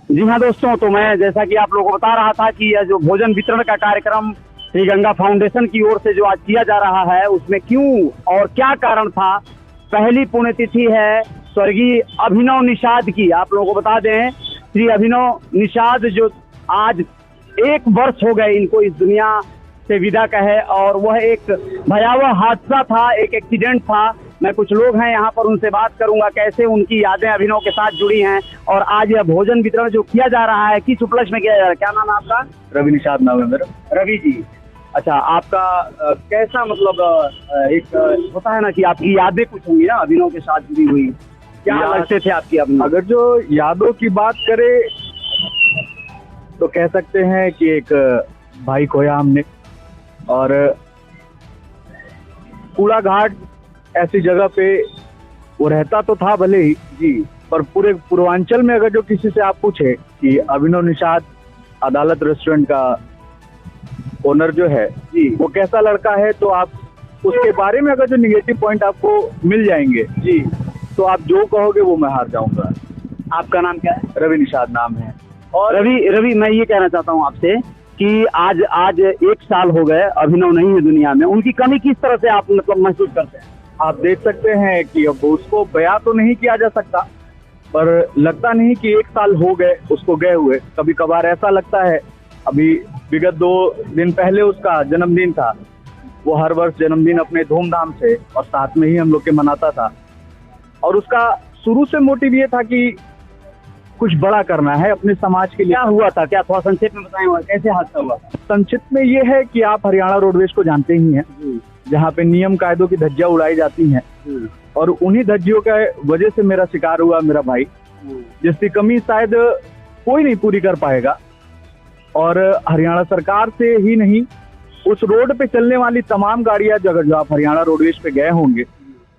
जी हाँ दोस्तों, तो मैं जैसा कि आप लोगों को बता रहा था कि यह जो भोजन वितरण का कार्यक्रम श्री गंगा फाउंडेशन की ओर से जो आज किया जा रहा है, उसमें क्यों और क्या कारण था। पहली पुण्यतिथि है स्वर्गीय अभिनव निषाद की। आप लोगों को बता दें, श्री अभिनव निषाद जो आज 1 वर्ष हो गए इनको इस दुनिया से विदा कहे, और वह एक भयावह हादसा था, एक एक्सीडेंट था। मैं कुछ लोग हैं यहाँ पर, उनसे बात करूंगा कैसे उनकी यादें अभिनव के साथ जुड़ी हैं। और आज यह भोजन वितरण जो किया जा रहा है, किस उपलक्ष्य में किया जा रहा है? क्या नाम है आपका? रवि निषाद नाम है मेरा। रवि जी, अच्छा, आपका कैसा मतलब एक होता है ना कि आपकी यादें कुछ होंगी ना अभिनव के साथ जुड़ी हुई, क्या लगते थे आपकी अभिनव? अगर जो यादों की बात करें तो कह सकते हैं कि एक भाई खोया हमने, और कूड़ा घाट ऐसी जगह पे वो रहता तो था भले ही जी, पर पूरे पूर्वांचल में अगर जो किसी से आप पूछे कि अभिनव निषाद अदालत रेस्टोरेंट का ओनर जो है जी, वो कैसा लड़का है, तो आप उसके बारे में अगर जो निगेटिव पॉइंट आपको मिल जाएंगे जी, तो आप जो कहोगे वो मैं हार जाऊंगा। आपका नाम क्या है? रवि निषाद नाम है। और रवि मैं ये कहना चाहता हूँ आपसे कि आज 1 साल हो गए, अभिनव नहीं है दुनिया में, उनकी कमी किस तरह से आप मतलब महसूस करते हैं? आप देख सकते हैं कि अब उसको बयां तो नहीं किया जा सकता, पर लगता नहीं कि 1 साल हो गए उसको गए हुए। कभी कभार ऐसा लगता है, अभी विगत 2 दिन पहले उसका जन्मदिन था। वो हर वर्ष जन्मदिन अपने धूमधाम से और साथ में ही हम लोग के मनाता था, और उसका शुरू से मोटिव ये था कि कुछ बड़ा करना है अपने समाज के लिए। क्या हुआ था, क्या थोड़ा संक्षेप में बताएं, कैसे हादसा हुआ? संक्षिप्त में ये है कि आप हरियाणा रोडवेज को जानते ही हैं, जहाँ पे नियम कायदों की धज्जियां उड़ाई जाती हैं, और उन्हीं धज्जियों का वजह से मेरा शिकार हुआ मेरा भाई, जिसकी कमी शायद कोई नहीं पूरी कर पाएगा। और हरियाणा सरकार से ही नहीं, उस रोड पे चलने वाली तमाम गाड़ियां, अगर जो आप हरियाणा रोडवेज पे गए होंगे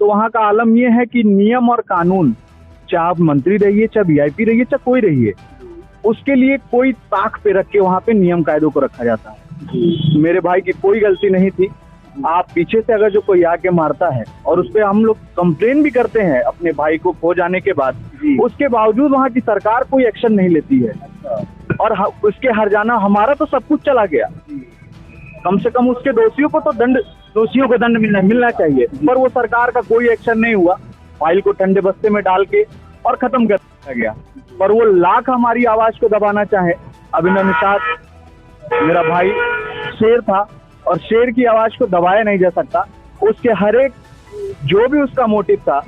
तो वहाँ का आलम ये है कि नियम और कानून, चाहे आप मंत्री रहिए, चाहे वीआईपी रहिए, चाहे कोई रहिए, उसके लिए कोई ताक पे रख के वहाँ पे नियम कायदों को रखा जाता है। मेरे भाई की कोई गलती नहीं थी। आप पीछे से अगर जो कोई आके मारता है और उस पर हम लोग कंप्लेन भी करते हैं अपने भाई को खो जाने के बाद, उसके बावजूद वहाँ की सरकार कोई एक्शन नहीं लेती है, और उसके हर जाना हमारा तो सब कुछ चला गया। कम से कम उसके दोषियों को दंड मिलना चाहिए, पर वो सरकार का कोई एक्शन नहीं हुआ। फाइल को ठंडे बस्ते में डाल के और खत्म कर दिया गया। पर वो लाख हमारी आवाज को दबाना चाहे, अभिनव निषाद मेरा भाई शेर था, और शेर की आवाज को दबाया नहीं जा सकता। उसके हर एक जो भी उसका मोटिव था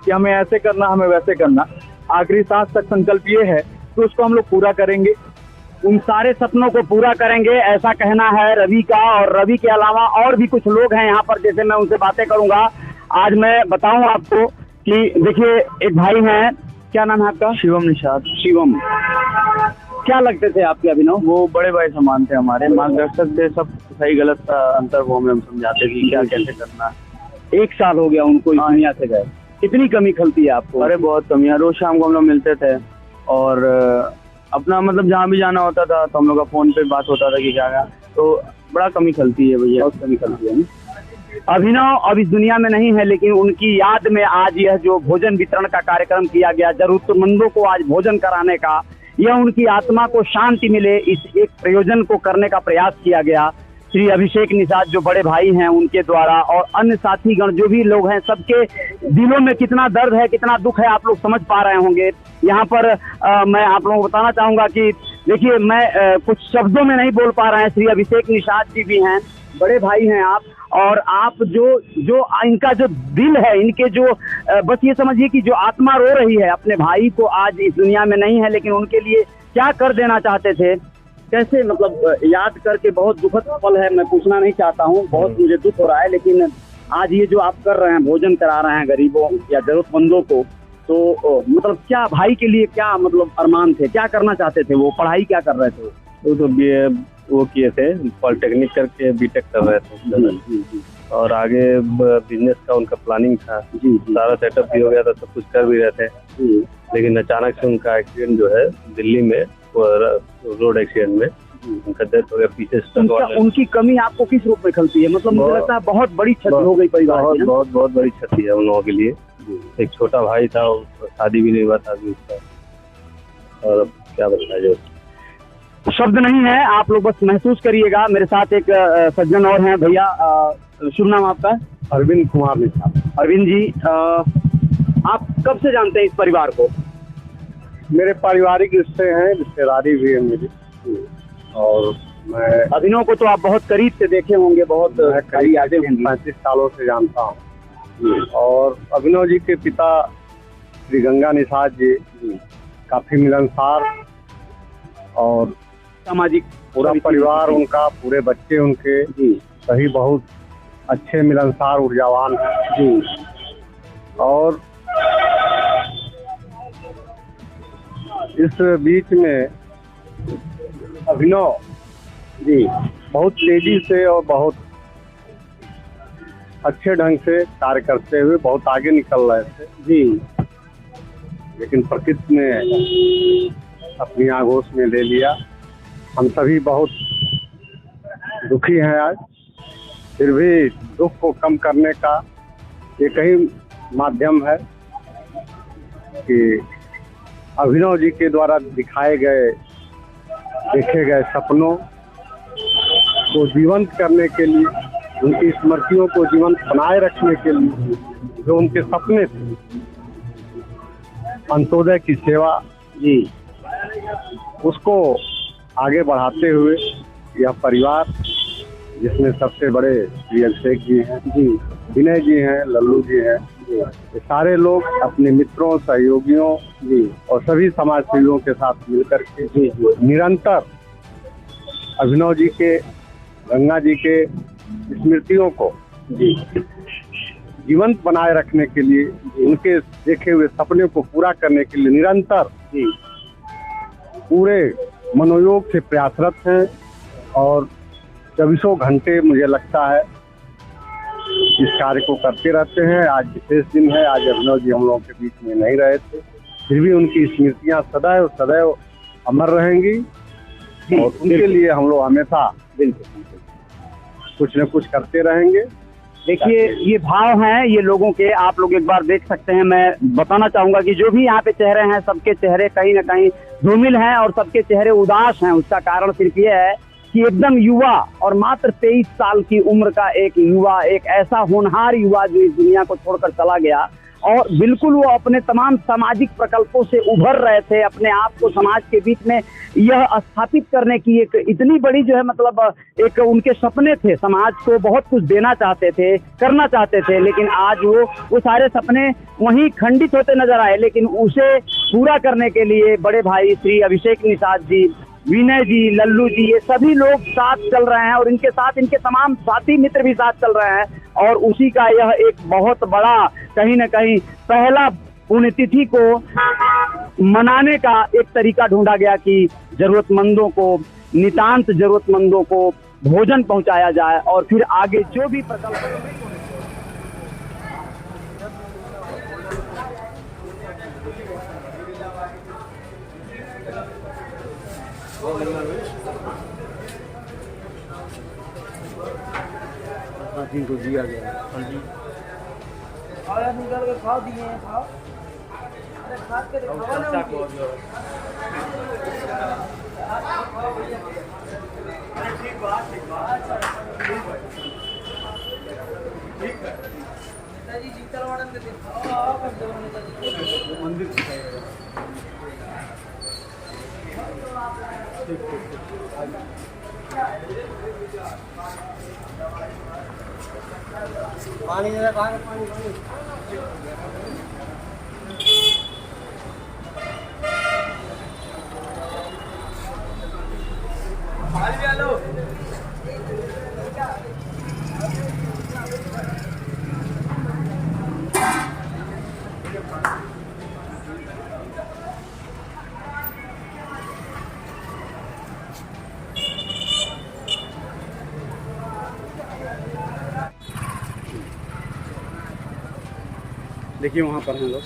कि हमें ऐसे करना, हमें वैसे करना, आखिरी सांस तक संकल्प ये है कि उसको हम लोग पूरा करेंगे, उन सारे सपनों को पूरा करेंगे, ऐसा कहना है रवि का। और रवि के अलावा और भी कुछ लोग हैं यहाँ पर, जैसे मैं उनसे बातें करूंगा। आज मैं बताऊं आपको कि देखिए, एक भाई हैं, क्या नाम है आपका? शिवम निषाद। शिवम, क्या लगते थे आपके अभिनव? वो बड़े भाई समान थे, हमारे मार्गदर्शक थे। सब सही गलत का अंतर वो हमें हम समझाते कि क्या कैसे करना। 1 साल हो गया उनको इस दुनिया से गए, कितनी कमी खलती है आपको? अरे बहुत कमियां। रोज शाम को हम लोग मिलते थे, और अपना मतलब जहाँ भी जाना होता था तो हम लोग का फोन पे बात होता था कि क्या, तो बड़ा कमी खलती है भैया, बहुत कमी खलती है। अभिनव अब इस दुनिया में नहीं है, लेकिन उनकी याद में आज यह जो भोजन वितरण का कार्यक्रम किया गया, जरूरतमंदों को आज भोजन कराने का, यह उनकी आत्मा को शांति मिले, इस एक प्रयोजन को करने का प्रयास किया गया। श्री अभिषेक निषाद जो बड़े भाई हैं उनके द्वारा, और अन्य साथीगण जो भी लोग हैं, सबके दिलों में कितना दर्द है, कितना दुख है, आप लोग समझ पा रहे होंगे। यहाँ पर मैं आप लोगों को बताना चाहूँगा कि देखिए, मैं कुछ शब्दों में नहीं बोल पा रहे हैं। श्री अभिषेक निषाद जी भी हैं, बड़े भाई हैं आप, और आप जो इनका जो दिल है, इनके जो बस ये समझिए कि जो आत्मा रो रही है अपने भाई को, आज इस दुनिया में नहीं है, लेकिन उनके लिए क्या कर देना चाहते थे, कैसे मतलब याद करके बहुत दुखद पल है। मैं पूछना नहीं चाहता हूँ, बहुत मुझे दुख हो रहा है, लेकिन आज ये जो आप कर रहे हैं, भोजन करा रहे हैं गरीबों या जरूरतमंदों को, तो मतलब क्या भाई के लिए क्या मतलब अरमान थे, क्या करना चाहते थे? वो पढ़ाई क्या कर रहे थे? वो तो बीए वो किए थे, पॉलिटेक्निक करके बीटेक कर रहे थे, और आगे बिजनेस का उनका प्लानिंग था। सारा सेटअप भी हो गया था, सब कुछ कर भी रहे थे, लेकिन अचानक से उनका एक्सीडेंट जो है दिल्ली में, रोड एक्सीडेंट में उनका डेथ हो गया। पीछे उनकी कमी आपको किस रूप में खलती है? मतलब मुझे लगता है बहुत बड़ी क्षति हो गई परिवार की। बहुत बड़ी क्षति है उन लोगों के लिए। एक छोटा भाई था, शादी भी नहीं हुआ था अभी उसका, और क्या बताया जो शब्द नहीं है, आप लोग बस महसूस करिएगा। मेरे साथ एक सज्जन और हैं भैया, शुभ नाम आपका? अरविंद कुमार मिश्रा। अरविंद जी, आप कब से जानते हैं इस परिवार को? मेरे पारिवारिक रिश्ते हैं, रिश्तेदारी भी है मेरी। और मैं अभिनव को तो आप बहुत करीब से देखे होंगे, बहुत करीब 35 सालों से जानता हूँ। और अभिनव जी के पिता श्री गंगा निषाद जी काफी मिलनसार और सामाजिक, पूरा परिवार उनका, पूरे बच्चे उनके सभी बहुत अच्छे मिलनसार ऊर्जावान हैं जी। और इस बीच में अभिनव जी बहुत तेजी से और बहुत अच्छे ढंग से कार्य करते हुए बहुत आगे निकल रहे थे जी, लेकिन प्रकृति ने अपनी आगोश में ले लिया। हम सभी बहुत दुखी हैं आज, फिर भी दुख को कम करने का एक ही माध्यम है कि अभिनव जी के द्वारा दिखाए गए, देखे गए सपनों को जीवंत करने के लिए, उनकी स्मृतियों को जीवंत बनाए रखने के लिए जो उनके सपने थे, अंत्योदय की सेवा जी, उसको आगे बढ़ाते हुए यह परिवार, जिसमें सबसे बड़े श्री अभिषेक जी हैं जी, विनय जी हैं, लल्लू जी हैं, ये सारे लोग अपने मित्रों, सहयोगियों जी और सभी समाज सेवियों के साथ मिलकर के जी निरंतर अभिनव जी के, गंगा जी के स्मृतियों को जी जीवंत बनाए रखने के लिए, उनके देखे हुए सपने को पूरा करने के लिए निरंतर जी पूरे मनोयोग से प्रयासरत हैं। और 24 घंटे मुझे लगता है इस कार्य को करते रहते हैं। आज विशेष दिन है, आज अभिनव जी हम लोगों के बीच में नहीं रहे थे, फिर भी उनकी स्मृतियां सदैव सदैव अमर रहेंगी और उनके लिए हम लोग हमेशा कुछ न कुछ करते रहेंगे। देखिए, ये भाव हैं ये लोगों के, आप लोग एक बार देख सकते हैं। मैं बताना चाहूंगा कि जो भी यहाँ पे चेहरे हैं, सबके चेहरे कहीं ना कहीं धूमिल हैं और सबके चेहरे उदास हैं। उसका कारण सिर्फ ये है कि एकदम युवा और मात्र 23 साल की उम्र का एक युवा, एक ऐसा होनहार युवा जो इस दुनिया को छोड़कर चला गया, और बिल्कुल वो अपने तमाम सामाजिक प्रकल्पों से उभर रहे थे, अपने आप को समाज के बीच में यह स्थापित करने की एक इतनी बड़ी जो है मतलब एक उनके सपने थे, समाज को बहुत कुछ देना चाहते थे, करना चाहते थे, लेकिन आज वो सारे सपने वहीं खंडित होते नजर आए। लेकिन उसे पूरा करने के लिए बड़े भाई श्री अभिषेक निषाद जी, विनय जी, लल्लू जी, ये सभी लोग साथ चल रहे हैं और इनके साथ इनके तमाम साथी मित्र भी साथ चल रहे हैं। और उसी का यह एक बहुत बड़ा कहीं न कहीं पहला पुण्यतिथि को मनाने का एक तरीका ढूंढा गया कि जरूरतमंदों को, नितांत जरूरतमंदों को भोजन पहुंचाया जाए और फिर आगे जो भी प्रकल्प। जिनको दिया गया और निकल के खाओ दिए हैं, खाओ, अरे खा के दिखाओ ना उनको। ठीक बात ठीक है नेताजी जीतल वाड़न के दिखाओ नेताजी मंदिर पानी जरा पानी पानी लो। देखिए वहाँ पर हैं लोग।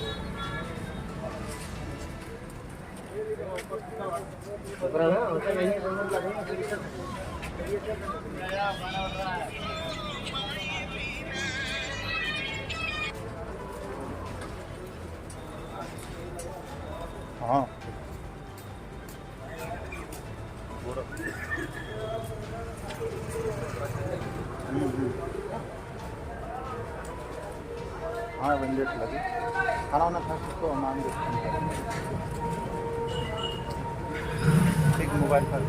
हाँ हाँ वेंडेट लगे खाना वाना खा सकते हो नाम ठीक मोबाइल पर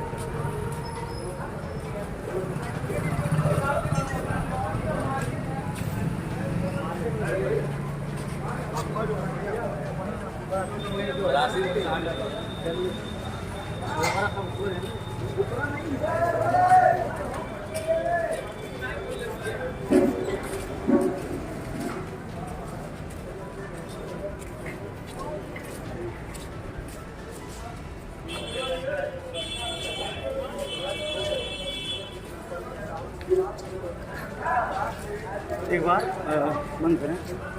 एक बार बंद करें।